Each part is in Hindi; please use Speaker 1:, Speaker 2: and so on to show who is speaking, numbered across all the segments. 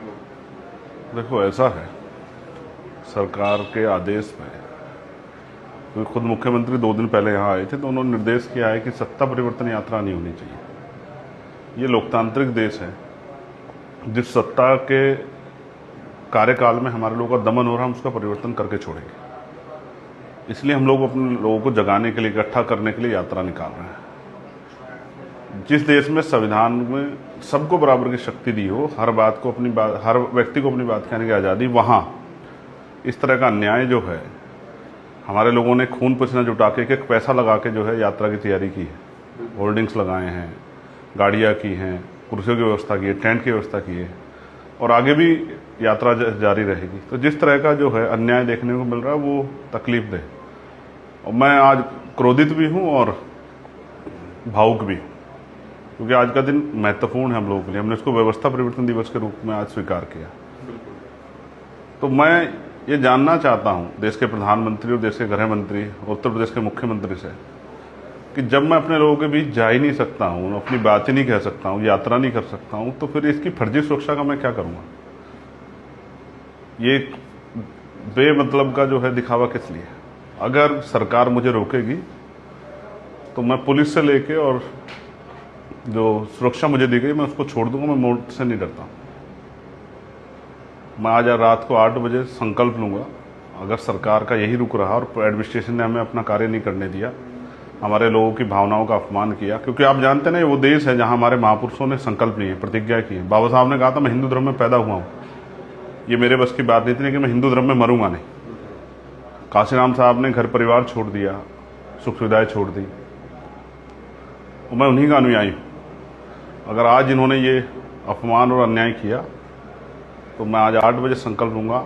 Speaker 1: आप लोग?
Speaker 2: देखो, ऐसा है, सरकार के आदेश में, क्योंकि खुद मुख्यमंत्री 2 दिन पहले यहाँ आए थे तो उन्होंने निर्देश किया है कि सत्ता परिवर्तन यात्रा नहीं होनी चाहिए। ये लोकतांत्रिक देश है, जिस सत्ता के कार्यकाल में हमारे लोगों का दमन हो रहा है हम उसका परिवर्तन करके छोड़ेंगे। इसलिए हम लोग अपने लोगों को जगाने के लिए, इकट्ठा करने के लिए यात्रा निकाल रहे हैं। जिस देश में संविधान में सबको बराबर की शक्ति दी हो, हर व्यक्ति को अपनी बात कहने की आज़ादी, वहाँ इस तरह का अन्याय जो है, हमारे लोगों ने खून पसीना जुटा के एक पैसा लगा के जो है यात्रा की तैयारी की है, होर्डिंग्स लगाए हैं, गाड़ियाँ की हैं, कुर्सियों की व्यवस्था की है, टेंट की व्यवस्था की है, और आगे भी यात्रा जारी रहेगी। तो जिस तरह का जो है अन्याय देखने को मिल रहा है वो तकलीफ दे, और मैं आज क्रोधित भी हूँ और भावुक भी हूँ, क्योंकि आज का दिन महत्वपूर्ण है हम लोगों के लिए। हमने इसको व्यवस्था परिवर्तन दिवस के रूप में आज स्वीकार किया। तो मैं ये जानना चाहता हूँ देश के प्रधानमंत्री और देश के गृह मंत्री, उत्तर प्रदेश के मुख्यमंत्री से, कि जब मैं अपने लोगों के बीच जा ही नहीं सकता हूँ, अपनी बात ही नहीं कह सकता हूँ, यात्रा नहीं कर सकता हूँ, तो फिर इसकी फर्जी सुरक्षा का मैं क्या करूँगा? ये बेमतलब का जो है दिखावा किस लिए? अगर सरकार मुझे रोकेगी तो मैं पुलिस से लेके और जो सुरक्षा मुझे दी गई मैं उसको छोड़ दूंगा। मैं मौत से नहीं डरता। मैं आज रात को 8 बजे संकल्प लूँगा, अगर सरकार का यही रुख रहा और एडमिनिस्ट्रेशन ने हमें अपना कार्य नहीं करने दिया, हमारे लोगों की भावनाओं का अपमान किया, क्योंकि आप जानते हैं ना, वो देश है जहाँ हमारे महापुरुषों ने संकल्प लिए, प्रतिज्ञा की है। बाबा साहब ने कहा था मैं हिंदू धर्म में पैदा हुआ हूँ, ये मेरे बस की बात नहीं थी कि मैं हिंदू धर्म में मरूंगा नहीं। काशीराम साहब ने घर परिवार छोड़ दिया, सुख सुविधाएं छोड़ दी, और मैं उन्हीं का अनुयायी हूँ। अगर आज इन्होंने ये अपमान और अन्याय किया तो मैं आज 8 बजे संकल्प लूँगा,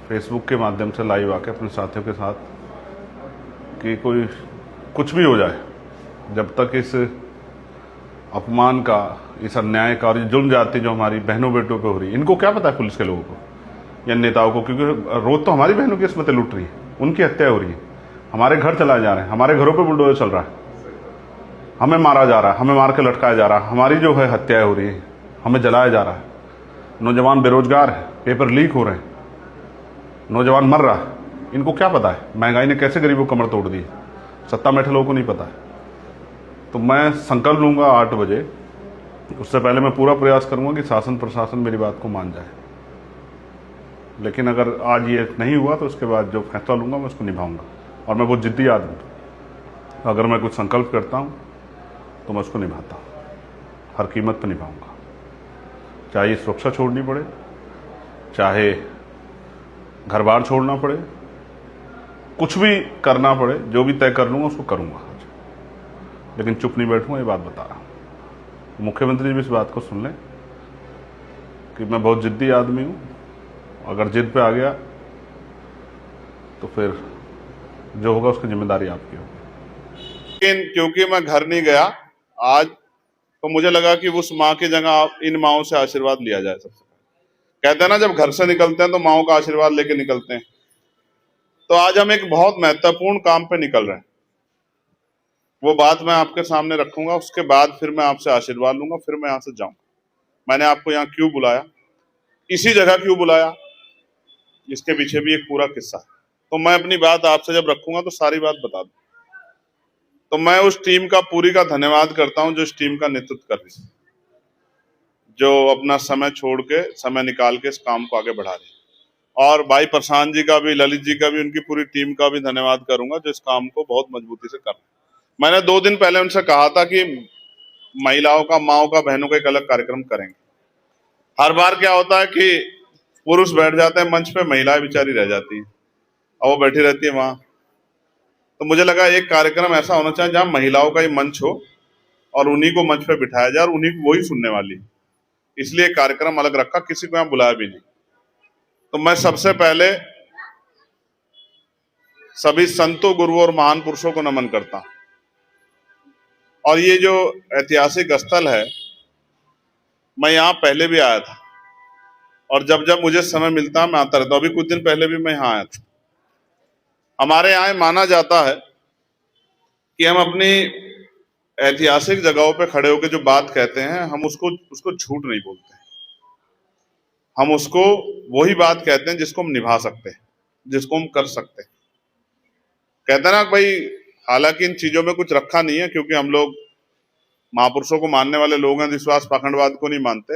Speaker 2: फेसबुक के माध्यम से लाइव आके अपने साथियों के साथ, कि कोई कुछ भी हो जाए, जब तक इस अपमान का, इस अन्याय का और ये जुल्म जाति जो हमारी बहनों बेटों पे हो रही है, इनको क्या पता है पुलिस के लोगों को या नेताओं को? क्योंकि रोज तो हमारी बहनों की किस्मतें लूट रही है, उनकी हत्या हो रही है, हमारे घर चलाए जा रहे हैं, हमारे घरों पे बुलडोजर चल रहा है, हमें मारा जा रहा है, हमें मार के लटकाया जा रहा है, हमारी जो है हत्याएं हो रही है, हमें जलाया जा रहा है, नौजवान बेरोजगार है, पेपर लीक हो रहे हैं, नौजवान मर रहा है। इनको क्या पता है महंगाई ने कैसे गरीबों को कमर तोड़ दी? सत्ता में बैठे लोगों को नहीं पता है। तो मैं संकल्प लूँगा 8 बजे। उससे पहले मैं पूरा प्रयास करूँगा कि शासन प्रशासन मेरी बात को मान जाए, लेकिन अगर आज ये नहीं हुआ तो उसके बाद जो फैसला लूँगा मैं उसको निभाऊंगा। और मैं बहुत जिद्दी आदमी हूँ, अगर मैं कुछ संकल्प करता हूँ तो मैं उसको निभाता हूँ, हर कीमत पर निभाऊंगा, चाहे सुरक्षा छोड़नी पड़े, चाहे घर बार छोड़ना पड़े, कुछ भी करना पड़े, जो भी तय कर लूँगा उसको करूँगा, लेकिन चुप नहीं बैठूंगा, ये बात बता रहा हूँ। मुख्यमंत्री जी भी इस बात को सुन लें कि मैं बहुत जिद्दी आदमी हूँ, अगर जिद पे आ गया तो फिर जो होगा उसकी जिम्मेदारी आपकी होगी।
Speaker 1: लेकिन क्योंकि मैं घर नहीं गया आज, तो मुझे लगा कि उस माँ की जगह इन माओं से आशीर्वाद लिया जाए। सबसे कहते हैं ना, जब घर से निकलते हैं तो माओं का आशीर्वाद लेके निकलते हैं। तो आज हम एक बहुत महत्वपूर्ण काम पे निकल रहे हैं, वो बात मैं आपके सामने रखूंगा, उसके बाद फिर मैं आपसे आशीर्वाद लूंगा, फिर मैं यहाँ से जाऊंगा। मैंने आपको यहाँ क्यों बुलाया, इसी जगह क्यों बुलाया, इसके पीछे भी एक पूरा किस्सा है। तो मैं अपनी बात आपसे जब रखूंगा तो सारी बात बता दूं। तो मैं उस टीम का पूरी का धन्यवाद करता हूं जो इस टीम का नेतृत्व कर रही है, जो अपना समय छोड़ के, समय निकाल के इस काम को आगे बढ़ा रही है। और भाई प्रशांत जी का भी, ललित जी का भी, उनकी पूरी टीम का भी धन्यवाद करूंगा जो इस काम को बहुत मजबूती से कर रहे हैं। मैंने 2 दिन पहले उनसे कहा था कि महिलाओं का, माओं का, बहनों का एक अलग कार्यक्रम करेंगे। हर बार क्या होता है कि पुरुष बैठ जाते हैं मंच पे, महिलाएं बेचारी रह जाती है और वो बैठी रहती है वहां। तो मुझे लगा एक कार्यक्रम ऐसा होना चाहिए जहां महिलाओं का ही मंच हो और उन्हीं को मंच पे बिठाया जाए और उन्हीं को वही सुनने वाली, इसलिए कार्यक्रम अलग रखा, किसी को यहां बुलाया भी नहीं। तो मैं सबसे पहले सभी संतों, गुरुओं और महान पुरुषों को नमन करता हूं। और ये जो ऐतिहासिक स्थल है, मैं यहाँ पहले भी आया था और जब जब मुझे समय मिलता मैं आता रहता हूं। अभी कुछ दिन पहले भी मैं यहाँ आया था। हमारे यहाँ माना जाता है कि हम अपनी ऐतिहासिक जगहों पे खड़े होकर जो बात कहते हैं, हम उसको झूठ नहीं बोलते हैं। हम उसको वही बात कहते हैं जिसको हम निभा सकते हैं, जिसको हम कर सकते हैं। कहते हैं ना भाई, हालांकि इन चीजों में कुछ रखा नहीं है, क्योंकि हम लोग महापुरुषों को मानने वाले लोग हैं, विश्वास पाखंडवाद को नहीं मानते,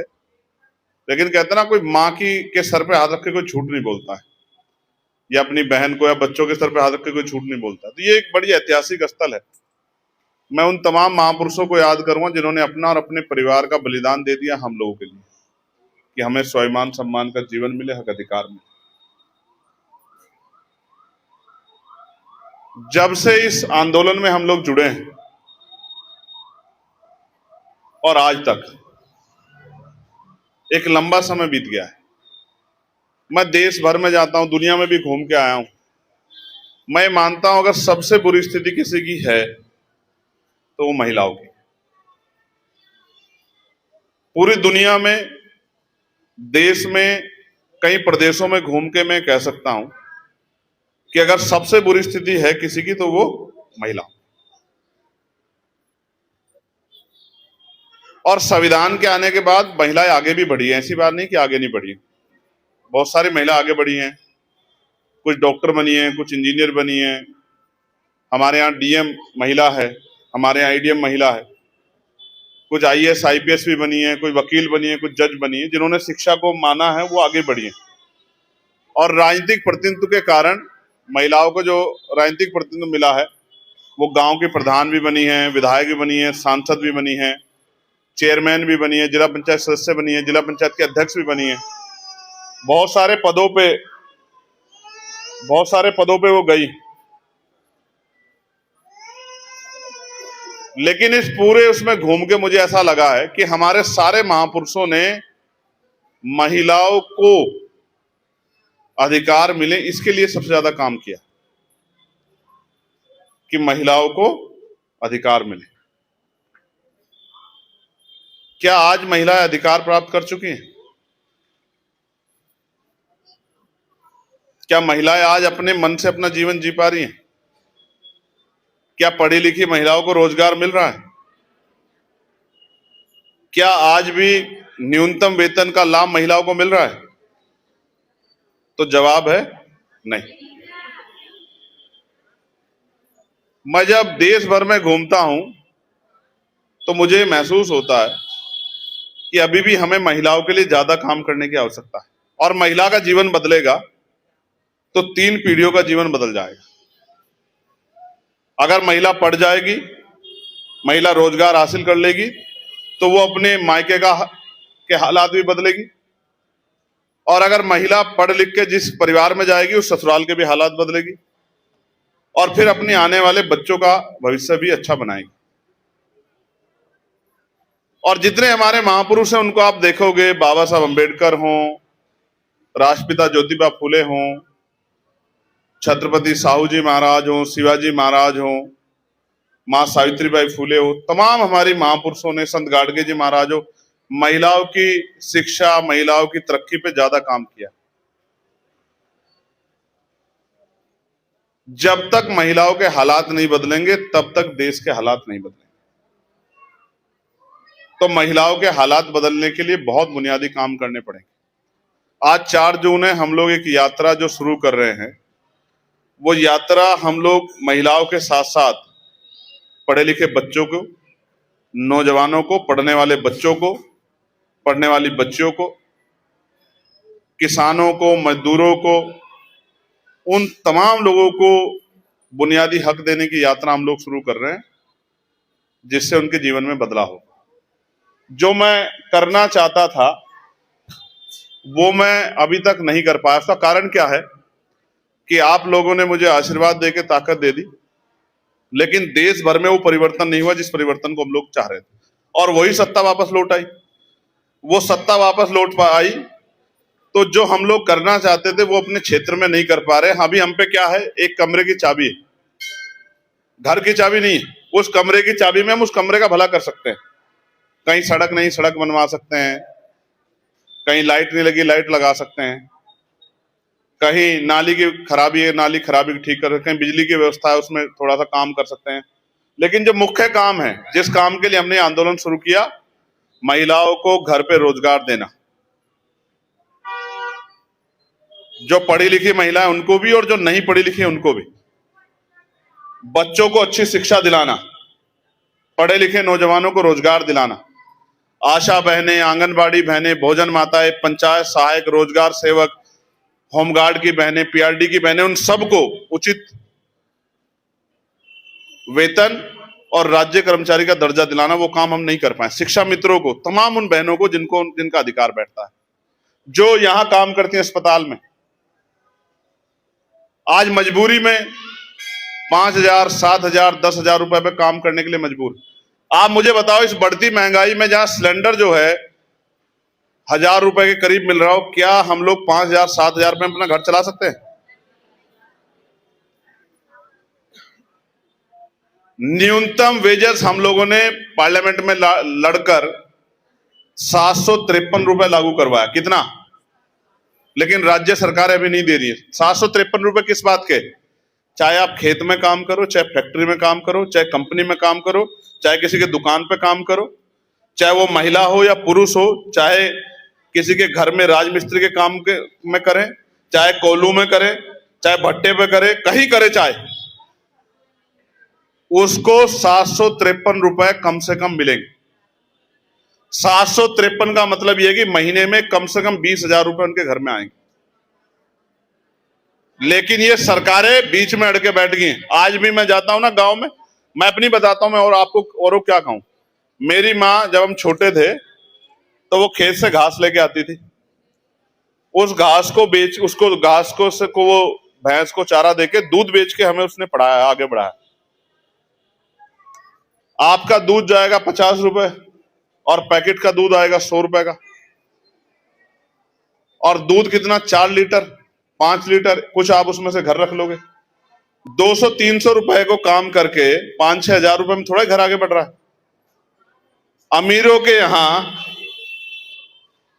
Speaker 1: लेकिन कहते हैं ना, कोई माँ की के सर पे हाथ रख के कोई झूठ नहीं बोलता है, या अपनी बहन को या बच्चों के सर पे हाथ रख के कोई झूठ नहीं बोलता। तो ये एक बड़ी ऐतिहासिक स्थल है। मैं उन तमाम महापुरुषों को याद करूंगा जिन्होंने अपना और अपने परिवार का बलिदान दे दिया हम लोगों के लिए, कि हमें स्वाभिमान सम्मान का जीवन मिले, हक अधिकार मिले। जब से इस आंदोलन में हम लोग जुड़े हैं और आज तक एक लंबा समय बीत गया है। मैं देश भर में जाता हूं, दुनिया में भी घूम के आया हूं। मैं मानता हूं अगर सबसे बुरी स्थिति किसी की है तो वो महिलाओं की। पूरी दुनिया में, देश में, कई प्रदेशों में घूम के मैं कह सकता हूं कि अगर सबसे बुरी स्थिति है किसी की तो वो महिला। और संविधान के आने के बाद महिलाएं आगे भी बढ़ी हैं, ऐसी बात नहीं कि आगे नहीं बढ़ी। बहुत सारी महिला आगे बढ़ी हैं, कुछ डॉक्टर बनी हैं, कुछ इंजीनियर बनी हैं। हमारे यहाँ डीएम महिला है, हमारे यहाँ आईडीएम महिला है, कुछ आईएएस आईपीएस भी बनी है, कुछ वकील बनी है, कुछ जज बनी है। जिन्होंने शिक्षा को माना है वो आगे बढ़ी है। और राजनीतिक प्रतिनिधित्व के कारण महिलाओं को जो राजनीतिक प्रतिनिधित्व मिला है, वो गांव के प्रधान भी बनी है, विधायक भी बनी है, सांसद भी बनी है, चेयरमैन भी बनी है, जिला पंचायत सदस्य बनी है, जिला पंचायत के अध्यक्ष भी बनी है। बहुत सारे पदों पे वो गई। लेकिन इस पूरे उसमें घूम के मुझे ऐसा लगा है कि हमारे सारे महापुरुषों ने महिलाओं को अधिकार मिले, इसके लिए सबसे ज्यादा काम किया कि महिलाओं को अधिकार मिले। क्या आज महिलाएं अधिकार प्राप्त कर चुकी हैं? क्या महिलाएं आज अपने मन से अपना जीवन जी पा रही हैं? क्या पढ़ी लिखी महिलाओं को रोजगार मिल रहा है? क्या आज भी न्यूनतम वेतन का लाभ महिलाओं को मिल रहा है? तो जवाब है नहीं। मैं जब देश भर में घूमता हूं तो मुझे महसूस होता है कि अभी भी हमें महिलाओं के लिए ज्यादा काम करने की आवश्यकता है। और महिला का जीवन बदलेगा तो 3 पीढ़ियों का जीवन बदल जाएगा। अगर महिला पढ़ जाएगी, महिला रोजगार हासिल कर लेगी, तो वो अपने मायके के हालात भी बदलेगी। और अगर महिला पढ़ लिख के जिस परिवार में जाएगी, उस ससुराल के भी हालात बदलेगी, और फिर अपने आने वाले बच्चों का भविष्य भी अच्छा बनाएगी। और जितने हमारे महापुरुष हैं उनको आप देखोगे, बाबा साहब अम्बेडकर हों, राष्ट्रपिता ज्योतिबा फुले हों, छत्रपति साहू जी महाराज हों, शिवाजी महाराज हों, मां सावित्रीबाई फुले हो, तमाम हमारी महापुरुषों ने, संत गाडगे जी महाराज हो, महिलाओं की शिक्षा, महिलाओं की तरक्की पे ज्यादा काम किया। जब तक महिलाओं के हालात नहीं बदलेंगे तब तक देश के हालात नहीं बदलेंगे। तो महिलाओं के हालात बदलने के लिए बहुत बुनियादी काम करने पड़ेंगे। आज 4 जून है, हम लोग एक यात्रा जो शुरू कर रहे हैं, वो यात्रा हम लोग महिलाओं के साथ साथ पढ़े लिखे बच्चों को, नौजवानों को, पढ़ने वाले बच्चों को, पढ़ने वाली बच्चियों को, किसानों को, मजदूरों को, उन तमाम लोगों को बुनियादी हक देने की यात्रा हम लोग शुरू कर रहे हैं, जिससे उनके जीवन में बदलाव हो। जो मैं करना चाहता था वो मैं अभी तक नहीं कर पाया। उसका कारण क्या है कि आप लोगों ने मुझे आशीर्वाद देके ताकत दे दी, लेकिन देश भर में वो परिवर्तन नहीं हुआ जिस परिवर्तन को हम लोग चाह रहे थे। और वही सत्ता वापस लौट आई। वो सत्ता वापस लौट आई तो जो हम लोग करना चाहते थे वो अपने क्षेत्र में नहीं कर पा रहे। अभी हम पे क्या है, एक कमरे की चाबी है, घर की चाबी नहीं है। उस कमरे की चाबी में हम उस कमरे का भला कर सकते हैं। कहीं सड़क नहीं, सड़क बनवा सकते हैं, कहीं लाइट नहीं लगी, लाइट लगा सकते हैं, कहीं नाली की खराबी है, नाली खराबी ठीक कर सकते हैं, बिजली की व्यवस्था है, उसमें थोड़ा सा काम कर सकते हैं। लेकिन जो मुख्य काम है, जिस काम के लिए हमने आंदोलन शुरू किया, महिलाओं को घर पे रोजगार देना, जो पढ़ी लिखी महिलाएं उनको भी और जो नहीं पढ़ी लिखी उनको भी। बच्चों को अच्छी शिक्षा दिलाना, पढ़े लिखे नौजवानों को रोजगार दिलाना, आशा बहनें, आंगनबाड़ी बहनें, भोजन माताएं, पंचायत सहायक, रोजगार सेवक, होमगार्ड की बहनें, पीआरडी की बहनें, उन सबको उचित वेतन और राज्य कर्मचारी का दर्जा दिलाना, वो काम हम नहीं कर पाए। शिक्षा मित्रों को, तमाम उन बहनों को जिनका अधिकार बैठता है, जो यहां काम करती हैं अस्पताल में, आज मजबूरी में 5,000, 7,000, 10,000 रुपए पे काम करने के लिए मजबूर। आप मुझे बताओ, इस बढ़ती महंगाई में जहां सिलेंडर जो है 1,000 रुपए के करीब मिल रहा हो, क्या हम लोग 5,000, 7,000 रुपए में अपना घर चला सकते हैं? न्यूनतम वेजेस हम लोगों ने पार्लियामेंट में लड़कर 753 रुपए लागू करवाया। कितना? लेकिन राज्य सरकार अभी नहीं दे रही है। 753 रुपए किस बात के? चाहे आप खेत में काम करो, चाहे फैक्ट्री में काम करो, चाहे कंपनी में काम करो, चाहे किसी के दुकान पे काम करो, चाहे वो महिला हो या पुरुष हो, चाहे किसी के घर में राजमिस्त्री के काम में करें, चाहे कोल्हू में करें, चाहे भट्टे पे करे, कहीं करे, चाहे उसको 753 रुपए कम से कम मिलेंगे। 753 का मतलब यह कि महीने में कम से कम 20,000 रुपए उनके घर में आएंगे। लेकिन ये सरकारें बीच में अड़ के बैठ गई हैं। आज भी मैं जाता हूं ना गांव में, मैं अपनी बताता हूं, मैं और आपको औरों क्या कहूं। मेरी माँ जब हम छोटे थे तो वो खेत से घास लेके आती थी, उस घास को वो भैंस को चारा देके दूध बेच के हमें उसने पढ़ाया, आगे बढ़ाया। आपका दूध जाएगा 50 रुपए और पैकेट का दूध आएगा 100 रुपए का। और दूध कितना? 4 लीटर, 5 लीटर, कुछ आप उसमें से घर रख लोगे। 200-300 रुपए को काम करके 5-6 हजार रुपए में थोड़ा घर आगे बढ़ रहा है। अमीरों के यहां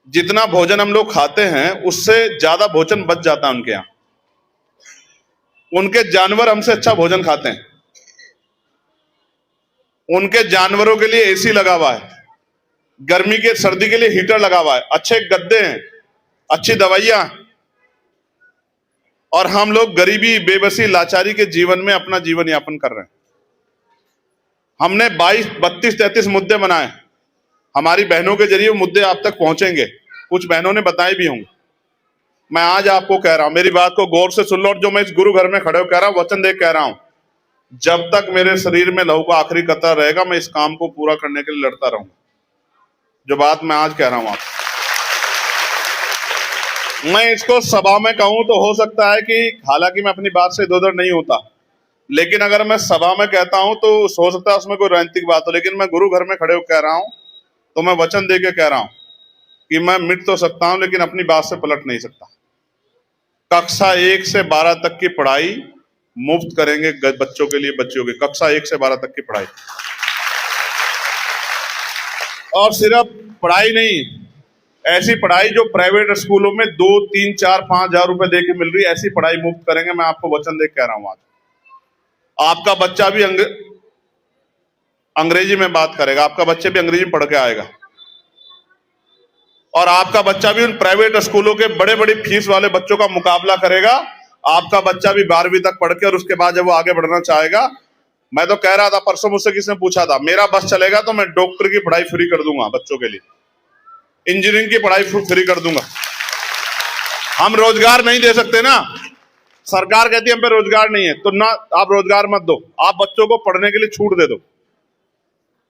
Speaker 1: जितना भोजन हम लोग खाते हैं उससे ज्यादा भोजन बच जाता है उनके यहां। उनके जानवर हमसे अच्छा भोजन खाते हैं। उनके जानवरों के लिए एसी लगा हुआ है, गर्मी के सर्दी के लिए हीटर लगा हुआ है, अच्छे गद्दे हैं, अच्छी दवाइयां, और हम लोग गरीबी, बेबसी, लाचारी के जीवन में अपना जीवन यापन कर रहे हैं। हमने 22, 32, 33 मुद्दे बनाए। हमारी बहनों के जरिए वो मुद्दे आप तक पहुंचेंगे। कुछ बहनों ने बताए भी होंगे। मैं आज आपको कह रहा हूं, मेरी बात को गौर से सुन लो, और जो मैं इस गुरु घर में खड़े हो कह रहा हूं, वचन दे कह रहा हूं, जब तक मेरे शरीर में लहू का आखिरी कतरा रहेगा मैं इस काम को पूरा करने के लिए लड़ता रहूंगा। जो बात मैं आज कह रहा हूं आपको, मैं इसको सभा में कहूं तो हो सकता है कि, हालांकि मैं अपनी बात से इधर नहीं होता, लेकिन अगर मैं सभा में कहता हूं तो हो सकता है उसमें कोई राजनीतिक बात हो, लेकिन मैं गुरु घर में खड़े होकर कह रहा हूं तो मैं वचन दे के कह रहा हूं कि मैं मिट तो सकता हूं लेकिन अपनी बात से पलट नहीं सकता। कक्षा 1 से 12 तक की पढ़ाई मुफ्त करेंगे बच्चों के लिए, बच्चियों की कक्षा 1 से 12 तक की पढ़ाई। और सिर्फ पढ़ाई नहीं, ऐसी पढ़ाई जो प्राइवेट स्कूलों में 2, 3, 4, 5 हजार रुपए दे के मिल रही है, ऐसी पढ़ाई मुफ्त करेंगे। मैं आपको वचन दे के कह रहा हूं आज। आपका बच्चा भी अंग्रेजी में बात करेगा, आपका बच्चे भी अंग्रेजी पढ़ के आएगा, और आपका बच्चा भी उन प्राइवेट स्कूलों के बड़े बड़े फीस वाले बच्चों का मुकाबला करेगा। आपका बच्चा भी 12वीं तक पढ़ के और उसके बाद जब वो आगे बढ़ना चाहेगा, मैं तो कह रहा था, परसों मुझसे किसी ने पूछा था, मेरा बस चलेगा तो मैं डॉक्टर की पढ़ाई फ्री कर दूंगा बच्चों के लिए, इंजीनियरिंग की पढ़ाई फ्री कर दूंगा। हम रोजगार नहीं दे सकते ना, सरकार कहती है हम पे रोजगार नहीं है, तो ना आप रोजगार मत दो, आप बच्चों को पढ़ने के लिए छूट दे दो।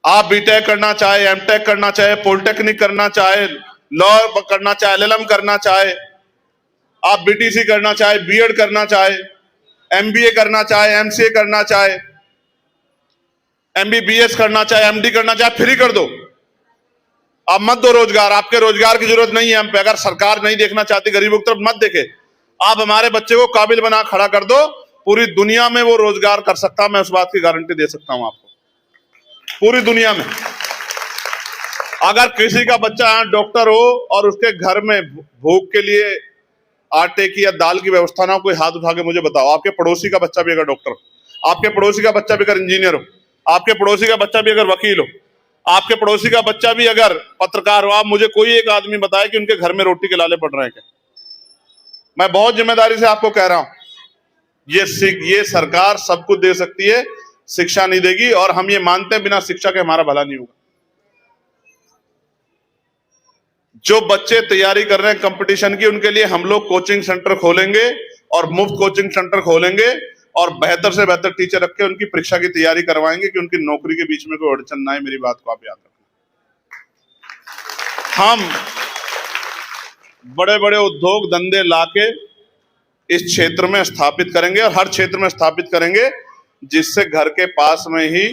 Speaker 1: आप बीटेक करना चाहे, एमटेक करना चाहे, पॉलिटेक्निक करना चाहे, लॉ करना चाहे, एलएलएम करना चाहे, आप बीटीसी करना चाहे, बीएड करना चाहे, एमबीए करना चाहे, एमसीए करना चाहे, एमबीबीएस करना चाहे, एमडी करना चाहे, फ्री कर दो। आप मत दो रोजगार, आपके रोजगार की जरूरत नहीं है हम पे। अगर सरकार नहीं देखना चाहती गरीबों की तरफ, मत देखे, आप हमारे बच्चे को काबिल बना खड़ा कर दो, पूरी दुनिया में वो रोजगार कर सकता, मैं उस बात की गारंटी दे सकता हूं आपको। पूरी दुनिया में अगर किसी का बच्चा यहां डॉक्टर हो और उसके घर में भूख के लिए आटे की या दाल की व्यवस्था ना हो, कोई हाथ उठा के मुझे बताओ। आपके पड़ोसी का बच्चा भी अगर डॉक्टर हो, आपके पड़ोसी का बच्चा भी अगर इंजीनियर हो, आपके पड़ोसी का बच्चा भी अगर वकील हो, आपके पड़ोसी का बच्चा भी अगर पत्रकार हो, आप मुझे कोई एक आदमी बताए कि उनके घर में रोटी के लाले पड़ रहे हैं क्या? मैं बहुत जिम्मेदारी से आपको कह रहा हूं, ये सरकार सब कुछ दे सकती है, शिक्षा नहीं देगी, और हम ये मानते हैं बिना शिक्षा के हमारा भला नहीं होगा। जो बच्चे तैयारी कर रहे हैं कंपटीशन की, उनके लिए हम लोग कोचिंग सेंटर खोलेंगे और मुफ्त कोचिंग सेंटर खोलेंगे और बेहतर से बेहतर टीचर रख के उनकी परीक्षा की तैयारी करवाएंगे कि उनकी नौकरी के बीच में कोई अड़चन ना आए। मेरी बात को आप याद रखना। हम बड़े बड़े उद्योग धंधे लाके इस क्षेत्र में स्थापित करेंगे और हर क्षेत्र में स्थापित करेंगे, जिससे घर के पास में ही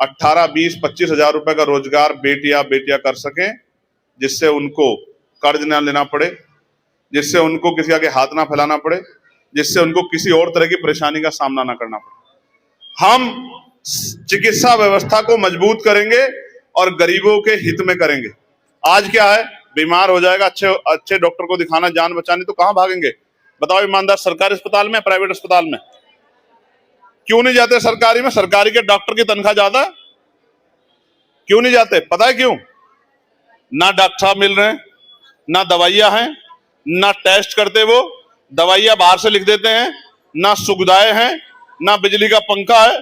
Speaker 1: 18, 20, 25 हजार रुपए का रोजगार बेटियां कर सकें, जिससे उनको कर्ज ना लेना पड़े, जिससे उनको किसी आगे हाथ ना फैलाना पड़े, जिससे उनको किसी और तरह की परेशानी का सामना ना करना पड़े। हम चिकित्सा व्यवस्था को मजबूत करेंगे और गरीबों के हित में करेंगे। आज क्या है, बीमार हो जाएगा, अच्छे डॉक्टर को दिखाना, जान बचानी, तो कहां भागेंगे बताओ ईमानदार? सरकारी अस्पताल में, प्राइवेट अस्पताल में? क्यों नहीं जाते सरकारी में? सरकारी के डॉक्टर की तनख्वाह ज्यादा, क्यों नहीं जाते? पता है क्यों? ना डॉक्टर साहब मिल रहे हैं, ना दवाइयां हैं, ना टेस्ट करते, वो दवाइयां बाहर से लिख देते हैं, ना सुविधाएं हैं, ना बिजली का पंखा है,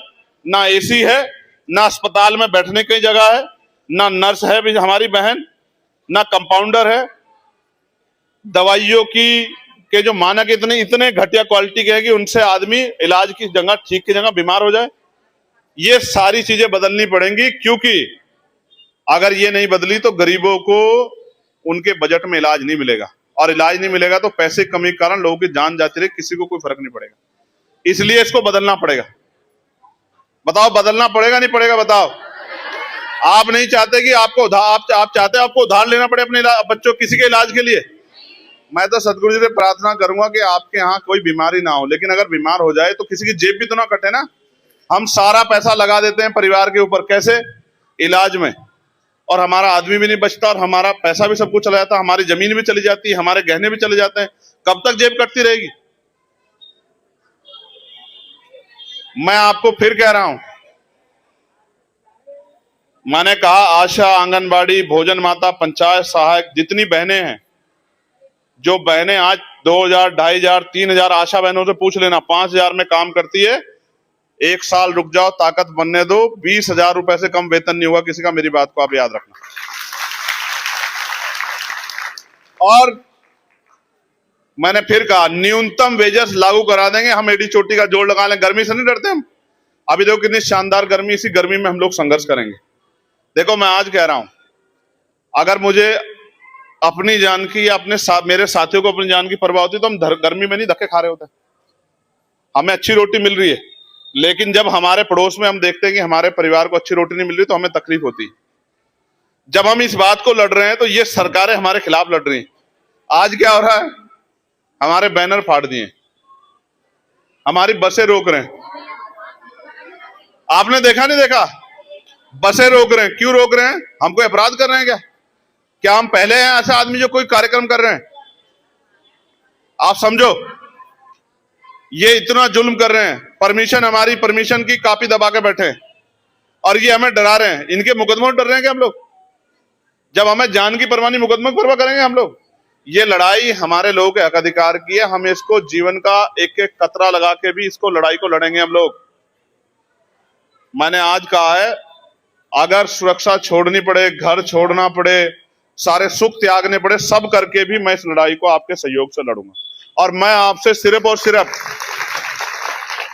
Speaker 1: ना एसी है, ना अस्पताल में बैठने की जगह है, ना नर्स है भी हमारी बहन, ना कंपाउंडर है। दवाइयों के जो मानक इतने घटिया क्वालिटी के हैं कि उनसे आदमी इलाज की जगह, ठीक की जगह बीमार हो जाए। ये सारी चीजें बदलनी पड़ेंगी, क्योंकि अगर ये नहीं बदली तो गरीबों को उनके बजट में इलाज नहीं मिलेगा, और इलाज नहीं मिलेगा तो पैसे की कमी के कारण लोगों की जान जाती रहे, किसी को कोई फर्क नहीं पड़ेगा। इसलिए इसको बदलना पड़ेगा। बताओ बदलना पड़ेगा नहीं पड़ेगा? बताओ। आप नहीं चाहते कि आपको आप चाहते आपको उधार लेना पड़े अपने बच्चों किसी के इलाज के लिए? मैं तो सदगुरु जी से प्रार्थना करूंगा कि आपके यहाँ कोई बीमारी ना हो, लेकिन अगर बीमार हो जाए तो किसी की जेब भी तो ना कटे ना। हम सारा पैसा लगा देते हैं परिवार के ऊपर, कैसे? इलाज में, और हमारा आदमी भी नहीं बचता और हमारा पैसा भी सब कुछ चला जाता है, हमारी जमीन भी चली जाती है, हमारे गहने भी चले जाते हैं। कब तक जेब कटती रहेगी? मैं आपको फिर कह रहा हूं, मैंने कहा आशा, आंगनबाड़ी, भोजन माता, पंचायत सहायक, जितनी बहनें हैं, जो बहनें आज 2000, 2500, 3000, आशा बहनों से पूछ लेना, 5000 में काम करती है, एक साल रुक जाओ, ताकत बनने दो, 20,000 रुपए से कम वेतन नहीं होगा किसी का। मेरी बात को आप याद रखना। और मैंने फिर कहा, न्यूनतम वेजेस लागू करा देंगे। हम एडी चोटी का जोड़ लगा लें, गर्मी से नहीं डरते हम। अभी देखो कितनी शानदार गर्मी, इसी गर्मी में हम लोग संघर्ष करेंगे। देखो मैं आज कह रहा हूं, अगर मुझे अपनी जान की या मेरे साथियों को अपनी जान की परवाह होती तो हम गर्मी में नहीं धक्के खा रहे होते। हमें अच्छी रोटी मिल रही है, लेकिन जब हमारे पड़ोस में हम देखते हैं कि हमारे परिवार को अच्छी रोटी नहीं मिल रही तो हमें तकलीफ होती है। जब हम इस बात को लड़ रहे हैं तो ये सरकारें हमारे खिलाफ लड़ रही हैं। आज क्या हो रहा है, हमारे बैनर फाड़ दिए, हमारी बसें रोक रहे हैं। आपने देखा नहीं देखा? बसें रोक रहे हैं। क्यों रोक रहे हैं? हम कोई अपराध कर रहे हैं क्या? क्या हम पहले हैं ऐसा आदमी जो कोई कार्यक्रम कर रहे हैं? आप समझो, ये इतना जुल्म कर रहे हैं। परमिशन, हमारी परमिशन की कापी दबा के बैठे हैं और ये हमें डरा रहे हैं। इनके मुकदमों डर रहे हैं क्या हम लोग? जब हमें जान की परवाह नहीं, मुकदमे की परवाह करेंगे हम लोग? ये लड़ाई हमारे लोगों के हक अधिकार की है। हम इसको जीवन का एक एक कतरा लगा के भी इसको लड़ाई को लड़ेंगे हम लोग। मैंने आज कहा है, अगर सुरक्षा छोड़नी पड़े, घर छोड़ना पड़े, सारे सुख त्यागने पड़े, सब करके भी मैं इस लड़ाई को आपके सहयोग से लड़ूंगा। और मैं आपसे सिर्फ और सिर्फ,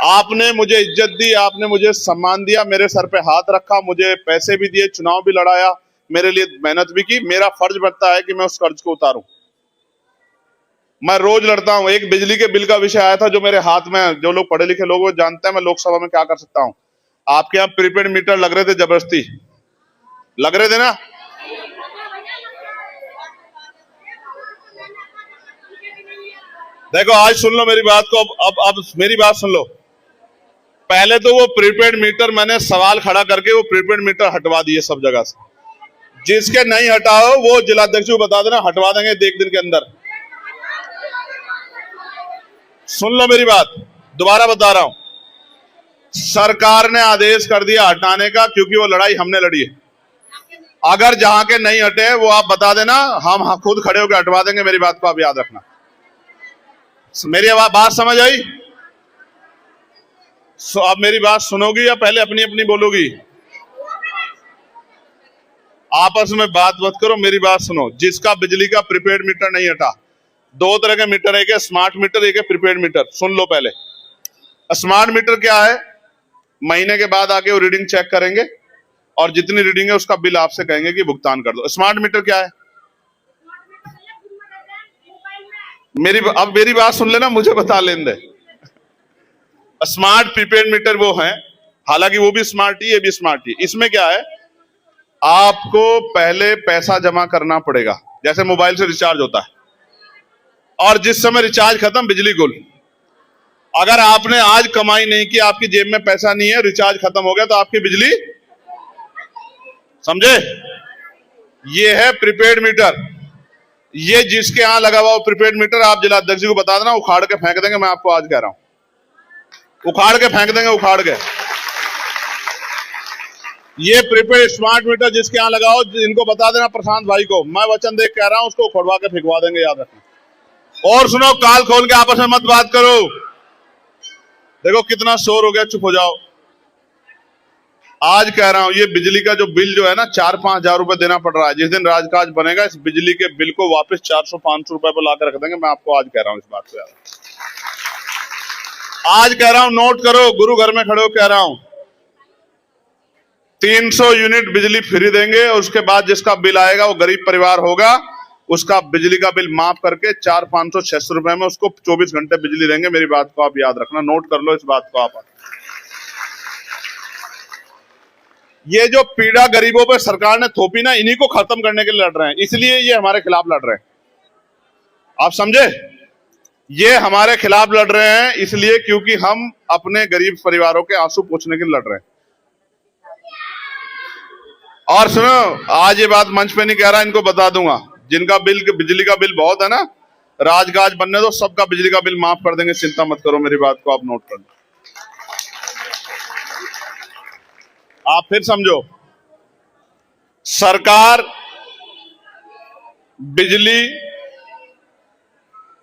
Speaker 1: आपने मुझे इज्जत दी, आपने मुझे सम्मान दिया, मेरे सर पे हाथ रखा, मुझे पैसे भी दिए, चुनाव भी लड़ाया, मेरे लिए मेहनत भी की। मेरा फर्ज बनता है कि मैं उस कर्ज को उतारूं। मैं रोज लड़ता हूं। एक बिजली के बिल का विषय आया था जो मेरे हाथ में, जो लोग पढ़े लिखे लोग वो जानते हैं मैं लोकसभा में क्या कर सकता हूं। आपके यहाँ प्रीपेड मीटर लग रहे थे, जबरदस्ती लग रहे थे ना? देखो आज सुन लो मेरी बात को, अब मेरी बात सुन लो। पहले तो वो प्रीपेड मीटर मैंने सवाल खड़ा करके वो प्रीपेड मीटर हटवा दिए सब जगह से। जिसके नहीं हटाओ वो जिलाध्यक्ष को बता देना, हटवा देंगे एक दिन के अंदर। सुन लो मेरी बात, दोबारा बता रहा हूं, सरकार ने आदेश कर दिया हटाने का, क्योंकि वो लड़ाई हमने लड़ी है। अगर जहां के नहीं हटे वो आप बता देना, हम खुद खड़े होकर हटवा देंगे। मेरी बात को आप याद रखना। मेरी बात समझ आई? अब मेरी बात सुनोगी या पहले अपनी अपनी बोलोगी? आपस में बात मत करो, मेरी बात सुनो। जिसका बिजली का प्रीपेड मीटर नहीं हटा, दो तरह के मीटर है, एक है स्मार्ट मीटर, एक है प्रीपेड मीटर। सुन लो पहले। स्मार्ट मीटर क्या है? महीने के बाद आके वो रीडिंग चेक करेंगे और जितनी रीडिंग है उसका बिल आपसे कहेंगे कि भुगतान कर दो। स्मार्ट मीटर क्या है? अब मेरी बात सुन लेना, मुझे बता लेने दे। स्मार्ट प्रीपेड मीटर वो है, हालांकि वो भी स्मार्ट ही, ये भी स्मार्ट ही। इसमें क्या है, आपको पहले पैसा जमा करना पड़ेगा, जैसे मोबाइल से रिचार्ज होता है, और जिस समय रिचार्ज खत्म बिजली गुल। अगर आपने आज कमाई नहीं की, आपकी जेब में पैसा नहीं है, रिचार्ज खत्म हो गया, तो आपकी बिजली, समझे? ये है प्रीपेड मीटर। ये जिसके यहां लगा हुआ प्रीपेड मीटर, आप जिलाध्यक्ष जी को बता देना, उखाड़ के फेंक देंगे। मैं आपको आज कह रहा हूं, उखाड़ के फेंक देंगे, उखाड़ के। ये प्रीपेड स्मार्ट मीटर जिसके यहां लगा हो, इनको बता देना प्रशांत भाई को, मैं वचन देख कह रहा हूं, उसको उखड़वा के फेंकवा देंगे, याद रखना। और सुनो, काल खोल के आपस में मत बात करो। देखो कितना शोर हो गया, चुप हो जाओ। आज कह रहा हूं, ये बिजली का जो बिल जो है ना, 4-5 हजार रुपए देना पड़ रहा है। जिस दिन राजकाज बनेगा, इस बिजली के बिल को वापस 400-500 रुपए पर लाकर रख देंगे। मैं आपको आज कह रहा हूं इस बात को, यार आज कह रहा हूं, नोट करो, गुरु घर में खड़े हो कह रहा हूं। 300 यूनिट बिजली फ्री देंगे, और उसके बाद जिसका बिल आएगा वो गरीब परिवार होगा, उसका बिजली का बिल माफ करके 400-500-600 रुपए में उसको 24 घंटे बिजली देंगे। मेरी बात को आप याद रखना, नोट कर लो इस बात को आप। ये जो पीड़ा गरीबों पे सरकार ने थोपी ना, इन्हीं को खत्म करने के लिए लड़ रहे हैं, इसलिए ये हमारे खिलाफ लड़ रहे हैं। आप समझे? ये हमारे खिलाफ लड़ रहे हैं इसलिए क्योंकि हम अपने गरीब परिवारों के आंसू पोंछने के लिए लड़ रहे हैं। और सुनो, आज ये बात मंच पे नहीं कह रहा, इनको बता दूंगा, जिनका बिजली का बिल बहुत है ना, राजकाज बनने दो, सबका बिजली का बिल माफ कर देंगे, चिंता मत करो। मेरी बात को आप नोट कर लो। आप फिर समझो, सरकार बिजली,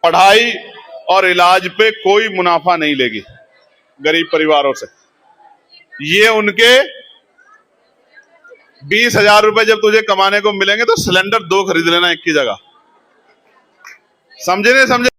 Speaker 1: पढ़ाई और इलाज पे कोई मुनाफा नहीं लेगी गरीब परिवारों से। ये उनके 20,000 रुपए जब तुझे कमाने को मिलेंगे तो सिलेंडर 2 खरीद लेना एक की जगह। समझे नहीं समझे?